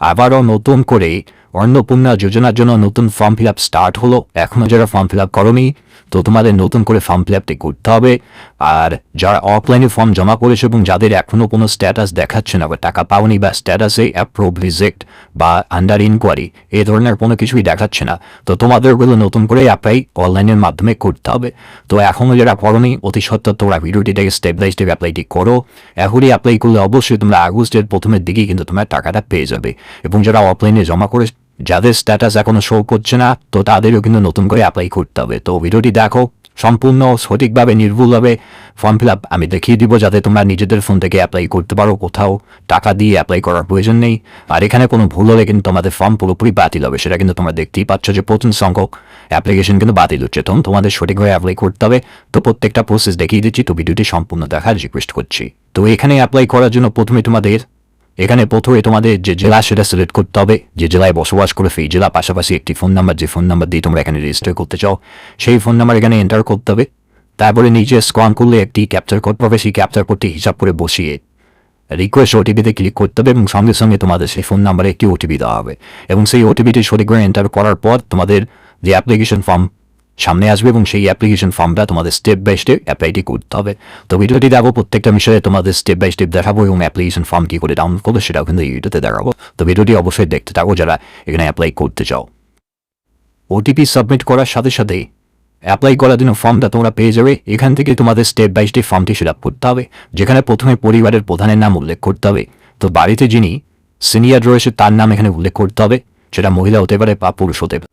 আবারও নতুন করে অন্নপূর্ণা যোজনার জন্য নতুন ফর্ম ফিল আপ স্টার্ট হলো। এখনও যারা ফর্ম ফিল আপ করোনি তো তোমাদের নতুন করে ফর্ম ফিল আপটি করতে হবে। আর যারা অফলাইনে ফর্ম জমা করেছে এবং যাদের এখনও কোনো স্ট্যাটাস দেখাচ্ছে না বা টাকা পাওনি বা স্ট্যাটাসে অ্যাপ্রুভ রিজেক্ট বা আন্ডার ইনকোয়ারি এই ধরনের কোনো কিছুই দেখাচ্ছে না, তো তোমাদের ওগুলো নতুন করে অ্যাপ্লাই অনলাইনের মাধ্যমে করতে হবে। তো এখনও যারা করোনি অতি সত্ত্বর তোমরা ভিডিওটিটাকে স্টেপ বাই স্টেপ অ্যাপ্লাইটি করো। এখনই অ্যাপ্লাই করলে অবশ্যই তোমরা আগস্টের প্রথমের দিকেই কিন্তু তোমরা টাকাটা পেয়ে যাবে। এবং যারা অফলাইনে জমা করে যাদের স্ট্যাটাস এখনো শো করছে না তো তাদেরও কিন্তু নতুন করে অ্যাপ্লাই করতে হবে। তো ভিডিওটি দেখো, সম্পূর্ণ সঠিকভাবে নির্ভুলভাবে ফর্ম ফিল আপ আমি দেখিয়ে দিব যাতে তোমরা নিজেদের ফোন থেকে অ্যাপ্লাই করতে পারো, কোথাও টাকা দিয়ে অ্যাপ্লাই করার প্রয়োজন নেই। আর এখানে কোনো ভুল হলে কিন্তু তোমাদের ফর্ম পুরোপুরি বাতিল হবে, সেটা কিন্তু তোমরা দেখতেই পাচ্ছ যে প্রচুর সংখ্যক অ্যাপ্লিকেশন কিন্তু বাতিল হচ্ছে। তখন তোমাদের সঠিকভাবে অ্যাপ্লাই করতে হবে। তো প্রত্যেকটা প্রসেস দেখিয়ে দিচ্ছি, তো ভিডিওটি সম্পূর্ণ দেখার রিকোয়েস্ট করছি। তো এখানে অ্যাপ্লাই করার জন্য প্রথমে তোমাদের যে জেলা সেটা সিলেক্ট করতে হবে, যে জেলায় বসবাস করে সেই জেলা, পাশাপাশি একটি ফোন নাম্বার, যে ফোন নাম্বার দিয়ে তোমরা এখানে রেজিস্টার করতে চাও সেই ফোন নাম্বার এখানে এন্টার করতে হবে। তারপরে নিচে স্ক্রল করলে একটি ক্যাপচার কোড পাবে, সেই ক্যাপচার কোডটি হিসাব করে বসিয়ে রিকোয়েস্ট ওটিপিতে ক্লিক করতে হবে এবং সঙ্গে সঙ্গে তোমাদের সেই ফোন নাম্বারে একটি ওটিপি দেওয়া হবে। এবং সেই ওটিপিটি সঠিকভাবে এন্টার করার পর তোমাদের যে অ্যাপ্লিকেশন ফর্ম সামনে আসবে এবং সেই অ্যাপ্লিকেশন ফর্মটা তোমাদের স্টেপ বাই স্টেপ অ্যাপ্লাইটি করতে হবে। তো ভিডিওটি দেখাবো প্রত্যেকটা বিষয়ে তোমাদের স্টেপ বাই স্টেপ দেখাবো এবং অ্যাপ্লিকেশন ফর্ম কী করে ডাউনলোড করবে সেটাও কিন্তু এই ভিডিওতে দেখাবো। তো ভিডিওটি অবশ্যই দেখতে থাকো যারা এখানে অ্যাপ্লাই করতে চাও। ওটিপি সাবমিট করার সাথে সাথেই অ্যাপ্লাই করার জন্য ফর্মটা তোমরা পেয়ে যাবে। এখান থেকে তোমাদের স্টেপ বাই স্টেপ ফর্মটি ফিল আপ করতে হবে, যেখানে প্রথমে পরিবারের প্রধানের নাম উল্লেখ করতে হবে। তো বাড়িতে যিনি সিনিয়র রয়েছে তার নাম এখানে উল্লেখ করতে হবে, সেটা মহিলা হতে পারে বা পুরুষ হতে পারে।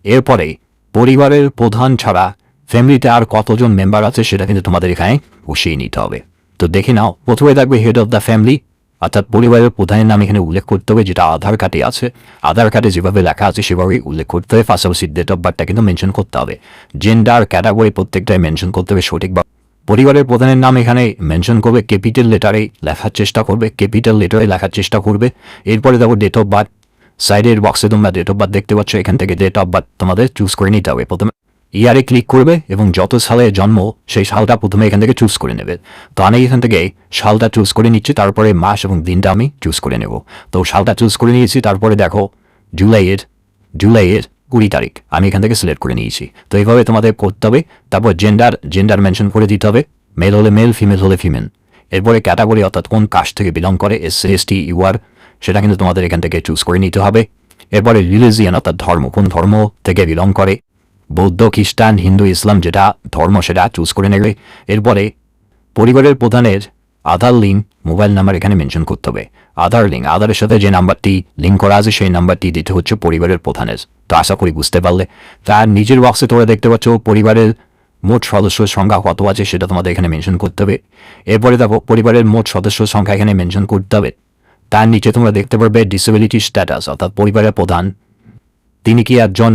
এরপরে পরিবারের প্রধান ছাড়া ফ্যামিলিতে আর কতজন মেম্বার আছে সেটা কিন্তু তোমাদের এখানে বসিয়ে নিতে হবে। তো দেখে নাও, প্রথমে থাকবে হেড অফ দ্য ফ্যামিলি, অর্থাৎ পরিবারের প্রধানের নাম এখানে উল্লেখ করতে হবে, যেটা আধার কার্ডে আছে। আধার কার্ডে যেভাবে লেখা আছে সেভাবেই উল্লেখ করতে হবে, পাশাপাশি ডেট অফ বার্থটা কিন্তু মেনশন করতে হবে। জেন্ডার, ক্যাটাগরি প্রত্যেকটাই মেনশন করতে হবে সঠিকভাবে। পরিবারের প্রধানের নাম এখানে মেনশন করবে, ক্যাপিটাল লেটারে লেখার চেষ্টা করবে, ক্যাপিটাল লেটারে লেখার চেষ্টা করবে। এরপরে দেখো ডেট অফ বার্থ, সাইডের বক্সে তোমরা ডেট অফ বার্থ দেখতে পাচ্ছ, এখান থেকে ডেট অফ বার্থ তোমাদের চুজ করে নিতে হবে। প্রথমে ইয়ারে ক্লিক করবে এবং যত সালে জন্ম সেই সালটা প্রথমে এখান থেকে চুজ করে নেবে। তো আমি এখান থেকে সালটা চুজ করে নিচ্ছি, তারপরে মাস এবং দিনটা আমি চুজ করে নেব। তো সালটা চুজ করে নিয়েছি, তারপরে দেখো জুলাইয়ের 20 তারিখ আমি এখান থেকে সিলেক্ট করে নিয়েছি। তো এইভাবে তোমাদের করতে হবে। তারপর জেন্ডার মেনশন করে দিতে হবে, মেল হলে মেল, ফিমেল হলে ফিমেল। এরপরে ক্যাটাগরি অর্থাৎ কোন কাস্ট থেকে বিলং করে, এসসি এসটি ইউআর, সেটা কিন্তু তোমাদের এখান থেকে চুজ করে নিতে হবে। এরপরে রিলিজিয়ান অর্থাৎ ধর্ম, কোন ধর্ম থেকে বিলং করে, বৌদ্ধ, খ্রিস্টান, হিন্দু, ইসলাম যেটা ধর্ম সেটা চুজ করে নেবে। এরপরে পরিবারের প্রধানের আধার লিঙ্ক মোবাইল নাম্বার এখানে মেনশন করতে হবে। আধার লিঙ্ক, আধারের সাথে যে নাম্বারটি লিঙ্ক করা আছে সেই নাম্বারটি দিতে হচ্ছে পরিবারের প্রধানের। তো আশা করি বুঝতে পারলে। তার নিজের বক্সে তোমরা দেখতে পাচ্ছ পরিবারের মোট সদস্যের সংখ্যা কত আছে সেটা তোমাদের এখানে মেনশন করতে হবে। এরপরে দেখো পরিবারের মোট সদস্যের সংখ্যা এখানে মেনশন করতে হবে। তার নিচে তোমরা দেখতে পারবে ডিসেবিলিটি স্ট্যাটাস, অর্থাৎ পরিবারের প্রধান তিনি কি একজন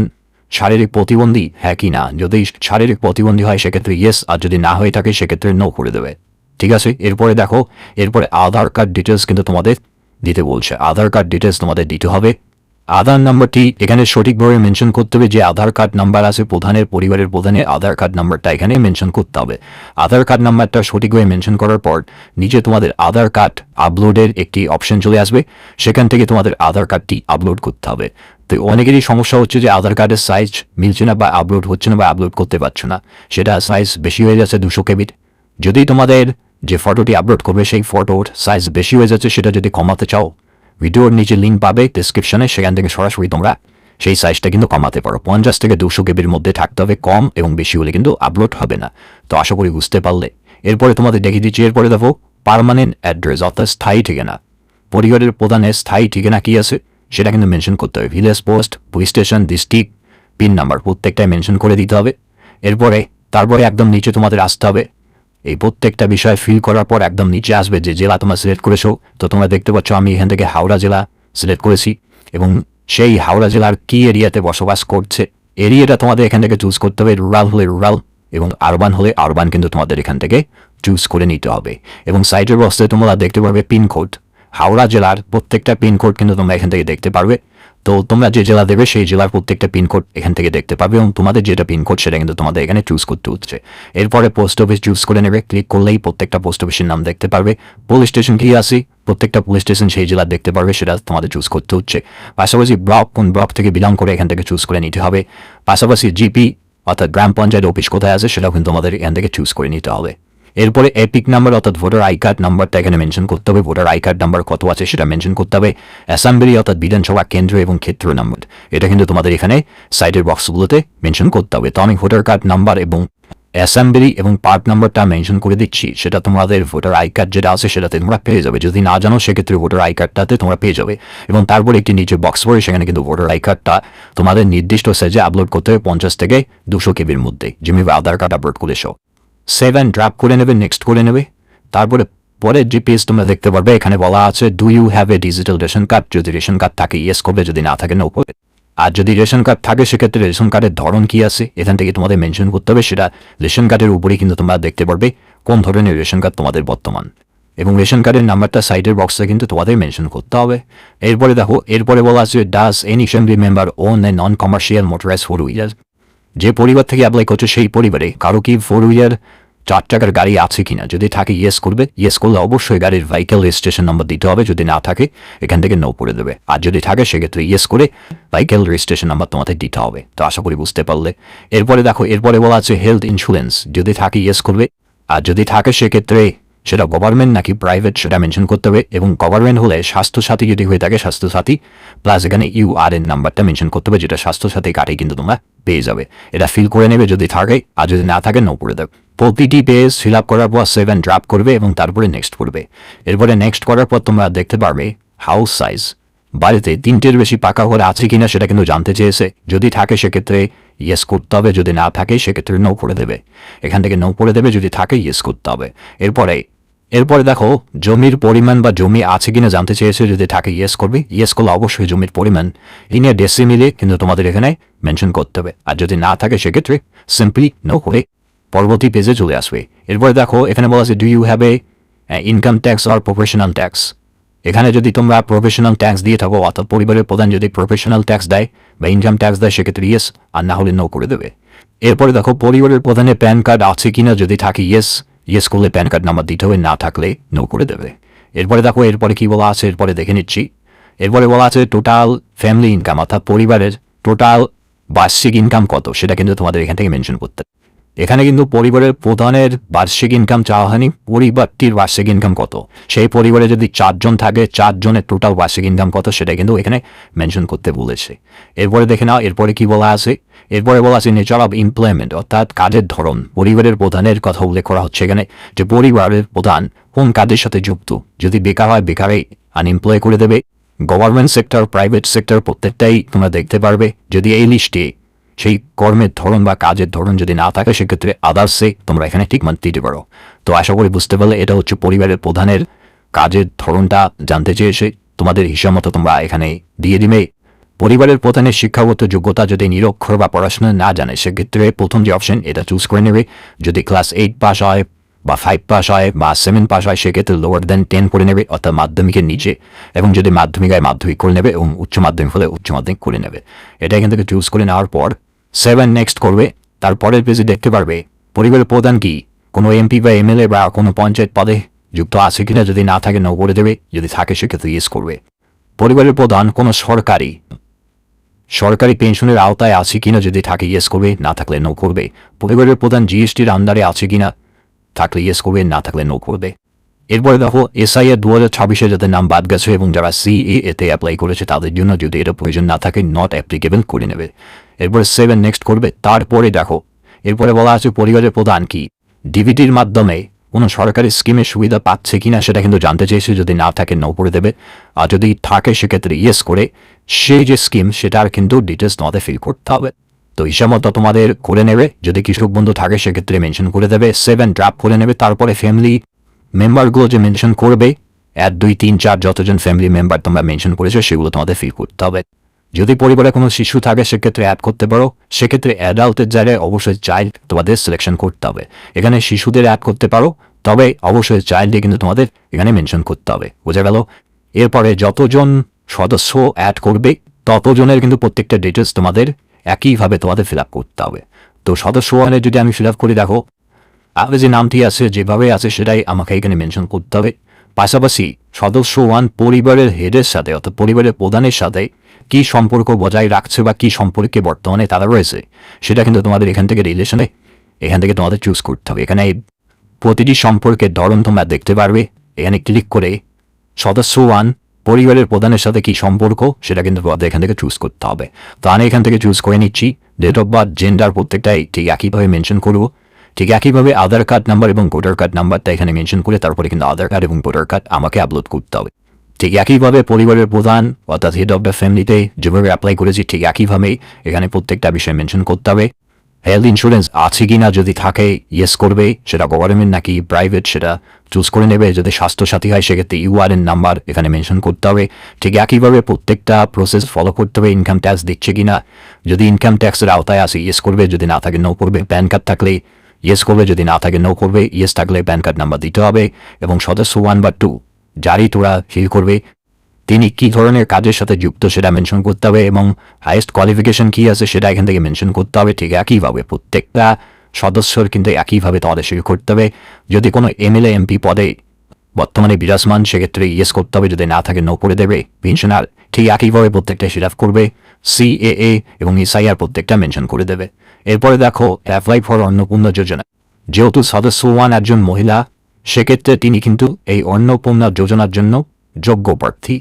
শারীরিক প্রতিবন্ধী, হ্যাঁ কি না। যদি শারীরিক প্রতিবন্ধী হয় সেক্ষেত্রে ইয়েস, আর যদি না হয়ে থাকে সেক্ষেত্রে নো করে দেবে। ঠিক আছে। এরপরে দেখো, এরপরে আধার কার্ড ডিটেলস কিন্তু তোমাদের দিতে বলছে। আধার কার্ড ডিটেলস তোমাদের দিতে হবে। আধার নাম্বারটি এখানে সঠিকভাবে মেনশন করতে হবে, যে আধার কার্ড নাম্বার আছে প্রধানের, পরিবারের প্রধানের আধার কার্ড নাম্বারটা এখানে মেনশন করতে হবে। আধার কার্ড নাম্বারটা সঠিকভাবে মেনশন করার পর নিচে তোমাদের আধার কার্ড আপলোডের একটি অপশন চলে আসবে, সেখান থেকে তোমাদের আধার কার্ডটি আপলোড করতে হবে। তো অনেকেরই সমস্যা হচ্ছে যে আধার কার্ডের সাইজ মিলছে না বা আপলোড হচ্ছে না বা আপলোড করতে পারছো না, সেটা সাইজ বেশি হয়ে যাচ্ছে 200 কেবির। যদি তোমাদের যে ফটোটি আপলোড করবে সেই ফটোর সাইজ বেশি হয়ে যাচ্ছে, সেটা যদি কমাতে চাও ভিডিওর নিচে লিঙ্ক পাবে ডেসক্রিপশনে, সেখান থেকে সরাসরি তোমরা সেই সাইজটা কিন্তু কমাতে পারো। 50 থেকে 200 কেবির মধ্যে থাকতে হবে, কম এবং বেশি হলে কিন্তু আপলোড হবে না। তো আশা করি বুঝতে পারলে। এরপরে তোমাদের দেখিয়ে দিচ্ছি, এরপরে দেখো পার্মানেন্ট অ্যাড্রেস অর্থাৎ স্থায়ী ঠিকানা। পরিবারের প্রধানের স্থায়ী ঠিকানা কি আছে সেটা কিন্তু মেনশন করতে হবে। Village, post, police station, district, pin number প্রত্যেকটাই মেনশন করে দিতে হবে। তারপরে একদম নিচে তোমাদের আসতে হবে। এই প্রত্যেকটা বিষয় ফিল করার পর একদম নিচে আসবে যে জেলা তোমরা সিলেক্ট করেছো। তো তোমরা দেখতে পাচ্ছ আমি এখান থেকে হাওড়া জেলা সিলেক্ট করেছি এবং সেই হাওড়া জেলার কি এরিয়াতে বসবাস করছে এরিয়াটা তোমাদের এখান থেকে চুজ করতে হবে। রুরাল হলে রুরাল এবং আরবান হলে আরবান কিন্তু তোমাদের এখান থেকে চুজ করে নিতে হবে। এবং সাইটের বক্সে তোমরা দেখতে পারবে পিনকোড, হাওড়া জেলার প্রত্যেকটা পিনকোড কিন্তু তোমরা এখান থেকে দেখতে পারবে। তো তোমরা যে জেলা দেবে সেই জেলার প্রত্যেকটা পিনকোড এখান থেকে দেখতে পাবে এবং তোমাদের যেটা পিনকোড সেটা কিন্তু তোমাদের এখানে চুজ করতে হচ্ছে। এরপরে পোস্ট অফিস চুজ করে নেবে, ক্লিক করলেই প্রত্যেকটা পোস্ট অফিসের নাম দেখতে পারবে। পুলিশ স্টেশন কি আছে, প্রত্যেকটা পুলিশ স্টেশন সেই জেলা দেখতে পারবে, সেটা তোমাদের চুজ করতে হচ্ছে। পাশাপাশি ব্লক কোন ব্লক থেকে বিলং করে এখান থেকে চুজ করে নিতে হবে। পাশাপাশি জিপি অর্থাৎ গ্রাম পঞ্চায়েত অফিস কোথায় আছে সেটাও কিন্তু তোমাদের এখান থেকে চুজ করে নিতে হবে। এরপরে এপিক নাম্বার অর্থাৎ ভোটার আই কার্ড নাম্বারটা এখানে মেনশন করতে হবে। ভোটার আই কার্ড নাম্বার কত আছে সেটা মেনশন করতে হবে। অ্যাসেম্বলি অর্থাৎ বিধানসভা কেন্দ্র এবং ক্ষেত্র নাম্বার এটা কিন্তু তোমাদের এখানে সাইডের বক্সগুলোতে মেনশন করতে হবে। তো আমি ভোটার কার্ড নাম্বার এবং অ্যাসেম্বলি এবং পার্ট নাম্বারটা মেনশন করে দিচ্ছি, সেটা তোমাদের ভোটার আই কার্ড যেটা আছে সেটাতে তোমরা পেয়ে যাবে। যদি না জানো সেক্ষেত্রে ভোটার আই কার্ডটাতে তোমরা পেয়ে যাবে এবং তারপর একটি নিচে বক্স পড়ে সেখানে কিন্তু ভোটার আই কার্ডটা তোমাদের নির্দিষ্ট সাইজে আপলোড করতে হবে 50 থেকে 200 কেবির মধ্যে, যেভাবে আধার কার্ড আপলোড করেছো। সেভ অ্যান্ড ড্রাপ করে নেবে, নেক্সট করে নেবে। তারপরে পরের যে পেজ তোমরা দেখতে পারবে এখানে বলা আছে do you have a digital ration card. যদি রেশন কার্ড থাকে ইয়েস করবে, যদি না থাকে নো করবে। আর যদি রেশন কার্ড থাকে সেক্ষেত্রে রেশন কার্ডের ধরন কি আছে এখান থেকে তোমাদের মেনশন করতে হবে। সেটা রেশন কার্ডের উপরেই কিন্তু তোমরা দেখতে পারবে কোন ধরনের রেশন কার্ড তোমাদের বর্তমান, এবং রেশন কার্ডের নাম্বারটা সাইডের বক্সে কিন্তু তোমাদের মেনশন করতে হবে। এরপরে দেখো, এরপরে বলা আছে does any family member own a non commercial motorised 4 wheeler. যে পরিবার থেকে অ্যাপ্লাই করছে সেই পরিবারে কারো কি 4 হুইলার 4 চাকার গাড়ি আছে কিনা, যদি থাকে ইয়েস করবে। ইয়েস করলে অবশ্যই গাড়ির ভেহিক্যাল রেজিস্ট্রেশন নাম্বার দিতে হবে, যদি না থাকে এখান থেকে নো করে দেবে। আর যদি থাকে সেক্ষেত্রে ইয়েস করে ভেহিক্যাল রেজিস্ট্রেশন নাম্বার তোমাদের দিতে হবে। তো আশা করি বুঝতে পারলে। এরপরে দেখো, এরপরে বলা আছে হেলথ ইন্স্যুরেন্স, যদি থাকে ইয়েস করবে, আর যদি থাকে সেক্ষেত্রে সেটা গভর্নমেন্ট নাকি প্রাইভেট সেটা মেনশন করতে হবে। এবং গভর্নমেন্ট হলে স্বাস্থ্যসাথী যদি হয়ে থাকে স্বাস্থ্যসাথী প্লাস এখানে ইউআরএন নাম্বারটা মেনশন করতে হবে, যেটা স্বাস্থ্যসাথী কার্ডে কিন্তু তোমরা পেয়ে যাবে। এটা ফিল করে নেবে যদি থাকে, আর যদি না থাকে নো করে দেবে। প্রতিটি পেজ ফিল আপ করার পর সেভ অ্যান্ড ড্রাপ করবে এবং তারপরে নেক্সট করবে। এরপরে নেক্সট করার পর তোমরা দেখতে পারবে হাউস সাইজ, বাড়িতে 3টের বেশি পাকা ঘর আছে কিনা সেটা কিন্তু জানতে চেয়েছে। যদি থাকে সেক্ষেত্রে ইয়েস করতে হবে, যদি না থাকে সেক্ষেত্রে নো করে দেবে। এখান থেকে নো করে দেবে, যদি থাকে ইয়েস করতে হবে। এরপরে দেখো জমির পরিমাণ বা জমি আছে কিনা জানতে চেয়েছে, যদি থাকে ইয়েস করবে। ইয়েস করলে অবশ্যই জমির পরিমাণ লিনিয়ার ডেসিমিলে কিন্তু তোমাদের এখানে মেনশন করতে হবে, আর যদি না থাকে সেক্ষেত্রে সিম্পলি নো করে পরবর্তী পেজে চলে আসবে। এরপরে দেখো এখানে বলা আছে do you have a income tax or professional tax. এখানে যদি তোমরা প্রফেশনাল ট্যাক্স দিয়ে থাকো অর্থাৎ পরিবারের প্রধান যদি প্রফেশনাল ট্যাক্স দেয় বা ইনকাম ট্যাক্স দেয় সেক্ষেত্রে ইয়েস, আর না হলে নো করে দেবে। এরপরে দেখো পরিবারের প্রধানের প্যান কার্ড আছে কিনা, যদি থাকে ইয়েস করলে প্যান কার্ড নাম্বার দিতে হবে, না থাকলে নো করে দেবে। এরপরে দেখো এরপরে কি বলা আছে, এরপরে দেখে নিচ্ছি। এরপরে বলা আছে টোটাল ফ্যামিলি ইনকাম অর্থাৎ পরিবারের টোটাল বার্ষিক ইনকাম কত সেটা কিন্তু তোমাদের এখান থেকে মেনশন করতে। এখানে কিন্তু পরিবারের প্রধানের বার্ষিক ইনকাম চাওয়া হয়নি, পরিবারটির বার্ষিক ইনকাম কত। সেই পরিবারে যদি 4 জন থাকে 4 জনের টোটাল বার্ষিক ইনকাম কত সেটা কিন্তু এখানে মেনশন করতে বলেছে। এরপরে দেখে নাও এরপরে কি বলা আছে। এরপরে বলা আছে নেচার অফ এমপ্লয়মেন্ট অর্থাৎ কাজের ধরন। পরিবারের প্রধানের কথা উল্লেখ করা হচ্ছে এখানে, যে পরিবারের প্রধান কোন কাজের সাথে যুক্ত। যদি বেকার হয় বেকারে আনএমপ্লয় করে দেবে। গভর্নমেন্ট সেক্টর প্রাইভেট সেক্টর প্রত্যেকটাই তোমরা দেখতে পারবে। যদি এই লিস্টে সেই কর্মের ধরন বা কাজের ধরন যদি না থাকে সেক্ষেত্রে আদার্সে তোমরা এখানে ঠিক মান দিতে পারো। তো আশা করি বুঝতে পারলে এটা হচ্ছে পরিবারের প্রধানের কাজের ধরনটা জানতে চেয়েছে, তোমাদের হিসাব মতো তোমরা এখানে দিয়ে দিবে। পরিবারের প্রধানের শিক্ষাগত যোগ্যতা যদি নিরক্ষর বা পড়াশোনা না জানে সেক্ষেত্রে প্রথম যে অপশন এটা চুজ করে নেবে। যদি ক্লাস 8 পাস হয় বা 5 পাস হয় বা 7 পাস হয় সেক্ষেত্রে লোয়ার দেন 10 করে নেবে অর্থাৎ মাধ্যমিকের নিচে, এবং যদি মাধ্যমিক হয় মাধ্যমিক করে নেবে এবং উচ্চ মাধ্যমিক হলে উচ্চ মাধ্যমিক করে নেবে। এটা এখান থেকে চুজ করে নেওয়ার পর 7 নেক্সট করবে। তারপরের পেজে দেখতে পারবে পরিবারের প্রধান কি কোনো এমপি বা এমএলএ বা কোনো পঞ্চায়েত পদে যুক্ত আছে কিনা, যদি না থাকে নো করে দেবে, যদি থাকে সেক্ষেত্রে ইয়েস করবে। পরিবারের প্রধান কোনো সরকারি পেনশনের আওতায় আছে কিনা, যদি থাকে ইয়েস করবে, না থাকলে নো করবে। পরিবারের প্রধান জিএসটির আন্ডারে আছে কিনা, থাকলে ইয়েস করবে, না থাকলে নো করবে। এরপরে দেখো এসআইআর 2026-এ যাদের নাম বাদ গেছে এবং যারা সিএএতে অ্যাপ্লাই করেছে তাদের জন্য যদি এটা প্রয়োজন না থাকে নট অ্যাপ্লিকেবল করে নেবে। এরপরে 7 নেক্সট করবে। তারপরে দেখো এরপরে বলা আছে পরিবারের প্রধান কি ডিবিটির মাধ্যমে কোনো সরকারি স্কিমের সুবিধা পাচ্ছে কিনা সেটা কিন্তু জানতে চেয়েছে, যদি না থাকে নো করে দেবে, আর যদি থাকে সেক্ষেত্রে ইয়েস করে সেই যে স্কিম সেটার কিন্তু ডিটেলস তোমাদের ফিল করতে হবে। তো হিসাব মতো তোমাদের করে নেবে। যদি কৃষক বন্ধু থাকে সেক্ষেত্রে মেনশন করে দেবে। 7 ড্রাফট করে নেবে। তারপরে ফ্যামিলি মেম্বারগুলো যে মেনশন করবে 1 2 3 4 যতজন ফ্যামিলি মেম্বার তোমরা মেনশন করেছো সেগুলো তোমাদের ফিল করতে হবে। যদি পরিবারে কোনো শিশু থাকে সেক্ষেত্রে অ্যাড করতে পারো। সেক্ষেত্রে অ্যাডাল্টের জায়গায় অবশ্যই চাইল্ড তোমাদের সিলেকশন করতে হবে। এখানে শিশুদের অ্যাড করতে পারো, তবে অবশ্যই চাইল্ডে কিন্তু তোমাদের এখানে মেনশন করতে হবে। বোঝা গেল? এরপরে যতজন সদস্য অ্যাড করবে ততজনের কিন্তু প্রত্যেকটা ডিটেলস তোমাদের একইভাবে তোমাদের ফিল আপ করতে হবে। তো সদস্য ওয়ানে যদি আমি ফিল আপ করে দেখো, আগে যে নামটি আছে যেভাবে আছে সেটাই আমাকে এখানে মেনশন করতে হবে। পাশাপাশি সদস্য ওয়ান পরিবারের হেডের সাথে অর্থাৎ পরিবারের প্রধানের সাথে কি সম্পর্ক বজায় রাখছে বা কি সম্পর্কে বর্তমানে তারা রয়েছে সেটা কিন্তু তোমাদের এখান থেকে রিলেশনে এখান থেকে তোমাদের চুজ করতে হবে। এখানে প্রতিটি সম্পর্কের ধরন তোমরা দেখতে পারবে। এখানে ক্লিক করে সদস্য ওয়ান পরিবারের প্রধানের সাথে কি সম্পর্ক সেটা কিন্তু তোমাদের এখান থেকে চুজ করতে হবে। তো আমি এখান থেকে চুজ করে নিচ্ছি। ডেট অফ বার্থ, জেন্ডার প্রত্যেকটাই ঠিক একইভাবে মেনশন করবো। ঠিক একইভাবে আধার কার্ড নাম্বার এবং ভোটার কার্ড নাম্বারটা এখানে মেনশন করে তারপরে কিন্তু আধার কার্ড এবং ভোটার কার্ড আমাকে আপলোড করতে হবে। ঠিক একইভাবে পরিবারের প্রধান অর্থাৎ হেড অফ দ্য ফ্যামিলিতে যেভাবে অ্যাপ্লাই করেছি ঠিক একইভাবেই এখানে প্রত্যেকটা বিষয় মেনশন করতে হবে। হেলথ ইন্স্যুরেন্স আছে কি না, যদি থাকে ইয়েস করবে, সেটা গভর্নমেন্ট নাকি প্রাইভেট সেটা চুজ করে নেবে। যদি স্বাস্থ্যসাথী হয় সেক্ষেত্রে ইউআরএন নাম্বার এখানে মেনশন করতে হবে। ঠিক একইভাবে প্রত্যেকটা প্রসেস ফলো করতে হবে। ইনকাম ট্যাক্স দিচ্ছে কি না, যদি ইনকাম ট্যাক্সের আওতায় আসে ইয়েস করবে, যদি না থাকে নো করবে। প্যান কার্ড থাকলে ইয়েস করবে, যদি না থাকে নো করবে। ইয়েস থাকলে প্যান কার্ড নাম্বার দিতে হবে। এবং সদস্য 1 বা 2 যারই তোরা ফিল করবে তিনি কি ধরনের কাজের সাথে যুক্ত সেটা মেনশন করতে হবে এবং হাইয়েস্ট কোয়ালিফিকেশন কি আছে সেটা এখান থেকে মেনশন করতে হবে। ঠিক একইভাবে প্রত্যেকটা সদস্যর কিন্তু একইভাবে তোমাদের শুরু করতে হবে। যদি কোনো এমএলএ এমপি পদে বর্তমানে বিরাজমান সেক্ষেত্রে ইয়েস করতে হবে, যদি না থাকে নো করে দেবে। পেনশনার ঠিক একইভাবে প্রত্যেকটা সিরাপ করবে। সিএএ এবং এসআইআর প্রত্যেকটা মেনশন করে দেবে। এরপরে দেখো অ্যাপ্লাই ফর অন্নপূর্ণা যোজনা। যেহেতু সদস্য 1 একজন মহিলা সেক্ষেত্রে তিনি কিন্তু এই অন্নপূর্ণা যোজনার জন্য যোগ্য প্রার্থী।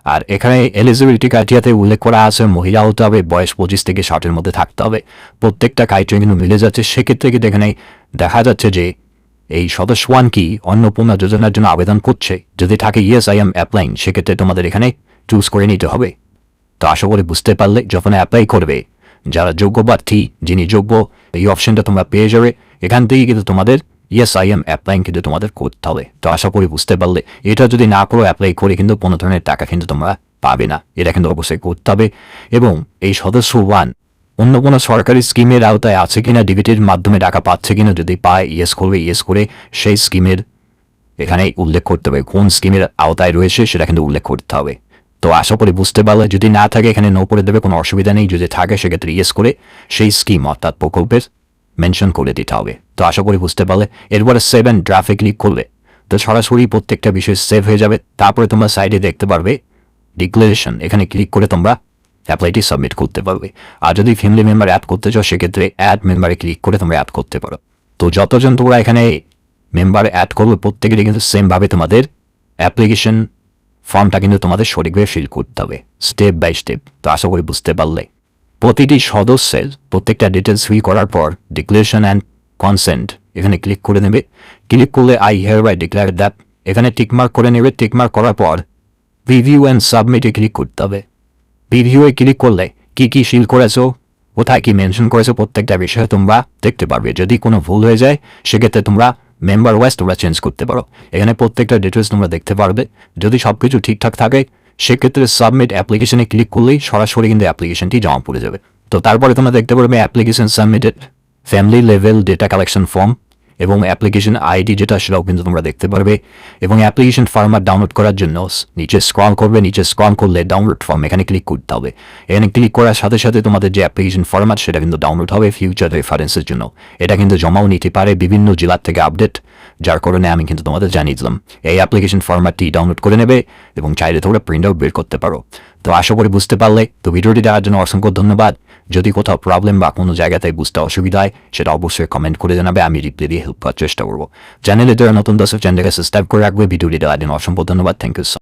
আর এখানে এলিজিবিলিটি ক্রাইটেরিয়াতে উল্লেখ করা আছে মহিলা হতে হবে, বয়স 25 থেকে 60-এর মধ্যে থাকতে হবে। প্রত্যেকটা ক্রাইটেরিয়া কিন্তু মিলে যাচ্ছে। সেক্ষেত্রে কিন্তু এখানে দেখা যাচ্ছে যে এই সদস্য 1 কি অন্নপূর্ণা যোজনার জন্য আবেদন করছে, যদি থাকে ইয়েস আই এম অ্যাপ্লাইং সেক্ষেত্রে তোমাদের এখানে চুজ করে নিতে হবে। তো আশা করি বুঝতে পারলে যখন অ্যাপ্লাই করবে যারা যোগ্য প্রার্থী যিনি যোগ্য এই অপশনটা তোমরা পেয়ে যাবে। এখান থেকে কিন্তু তোমাদের ইয়েস আই এম অ্যাপ্লাইং কিন্তু তোমাদের করতে হবে। তো আশা করি বুঝতে পারলে এটা যদি না করো অ্যাপ্লাই করে কিন্তু কোনো ধরনের টাকা কিন্তু তোমরা পাবে না, এটা কিন্তু অবশ্যই করতে হবে। এবং এই সদস্য 1 অন্য কোনো সরকারি স্কিমের আওতায় আছে কিনা, ডিবিটির মাধ্যমে টাকা পাচ্ছে কিনা, যদি পায় ইয়েস করবে। ইয়েস করে সেই স্কিমের এখানে উল্লেখ করতে হবে কোন স্কিমের আওতায় রয়েছে সেটা কিন্তু উল্লেখ করতে হবে। তো আশা করি বুঝতে পারলে যদি না থাকে এখানে নো করে দেবে, কোনো অসুবিধা নেই। যদি থাকে সেক্ষেত্রে ইয়েস করে সেই স্কিম অর্থাৎ প্রকল্পের মেনশন করে দিতে হবে। তো আশা করি বুঝতে পারলে। এরপরে সেভ অ্যান্ড ড্রাফটে ক্লিক করলে তো সরাসরি প্রত্যেকটা বিষয় সেভ হয়ে যাবে। তারপরে তোমরা সাইডে দেখতে পারবে ডিক্লারেশন, এখানে ক্লিক করে তোমরা অ্যাপ্লাইটি সাবমিট করতে পারবে। আর যদি ফ্যামিলি মেম্বার অ্যাড করতে চাও সেক্ষেত্রে অ্যাড মেম্বারে ক্লিক করে তোমরা অ্যাড করতে পারো। তো যতজন তোমরা এখানে মেম্বার অ্যাড করবে প্রত্যেকেরই কিন্তু সেমভাবে তোমাদের অ্যাপ্লিকেশন ফর্মটা কিন্তু তোমাদের সঠিকভাবে ফিল করতে হবে স্টেপ বাই স্টেপ। তো আশা করি বুঝতে পারলে। প্রতিটি সদস্যের প্রত্যেকটা ডিটেলস ফিল করার পর ডিক্লারেশন অ্যান্ড কনসেন্ট এখানে ক্লিক করে নেবে। ক্লিক করলে I hereby declare that এখানে টিকমার্ক করে নেবে। টিকমার্ক করার পর রিভিউ অ্যান্ড সাবমিটে ক্লিক করতে হবে। রিভিউয়ে ক্লিক করলে কি কি ফিল করেছো, কোথায় কি মেনশন করেছো প্রত্যেকটা বিষয়ে তোমরা দেখতে পারবে। যদি কোনো ভুল হয়ে যায় সেক্ষেত্রে তোমরা মেম্বার ওয়াইজ তোমরা চেঞ্জ করতে পারো। এখানে প্রত্যেকটা ডিটেলস তোমরা দেখতে পারবে। যদি সব কিছু ঠিকঠাক থাকে সেক্ষেত্রে সাবমিট অ্যাপ্লিকেশনে ক্লিক করলেই সরাসরি কিন্তু অ্যাপ্লিকেশনটি জমা পড়ে যাবে। তো তারপরে তোমরা দেখতে পারবে application submitted, family level data collection form এবং অ্যাপ্লিকেশন আইডি যেটা সেটাও কিন্তু তোমরা দেখতে পারবে। এবং অ্যাপ্লিকেশন ফর্মাট ডাউনলোড করার জন্য নিচে স্ক্রল করবে, নিচে স্ক্রল করলে ডাউনলোড ফর্ম এখানে ক্লিক করতে হবে। এখানে ক্লিক করার সাথে সাথে তোমাদের যে অ্যাপ্লিকেশন ফর্মাট সেটা কিন্তু ডাউনলোড হবে ফিউচার রেফারেন্সের জন্য। এটা কিন্তু জমাও নিতে পারে বিভিন্ন জেলার থেকে আপডেট, যার কারণে আমি কিন্তু তোমাদের জানিয়ে দিলাম। এই অ্যাপ্লিকেশন ফর্মাটটি ডাউনলোড করে নেবে এবং চাইলে তোমরা প্রিন্ট আউট বের করতে পারো। তো আশা করি বুঝতে পারলে। তো ভিডিওটি দেওয়ার জন্য অসংখ্য ধন্যবাদ। যদি কোথাও প্রবলেম বা কোনো জায়গাতে বুঝতে অসুবিধা হয় সেটা অবশ্যই কমেন্ট করে জানাবে, আমি রিপ্লাই দিয়ে হেল্প করার চেষ্টা করবো। চ্যানেলে যারা নতুন দর্শক চ্যানেলকে সাবস্ক্রাইব করে রাখবে। ভিডিওটি দেওয়ার জন্য অসংখ্য ধন্যবাদ। Thank you.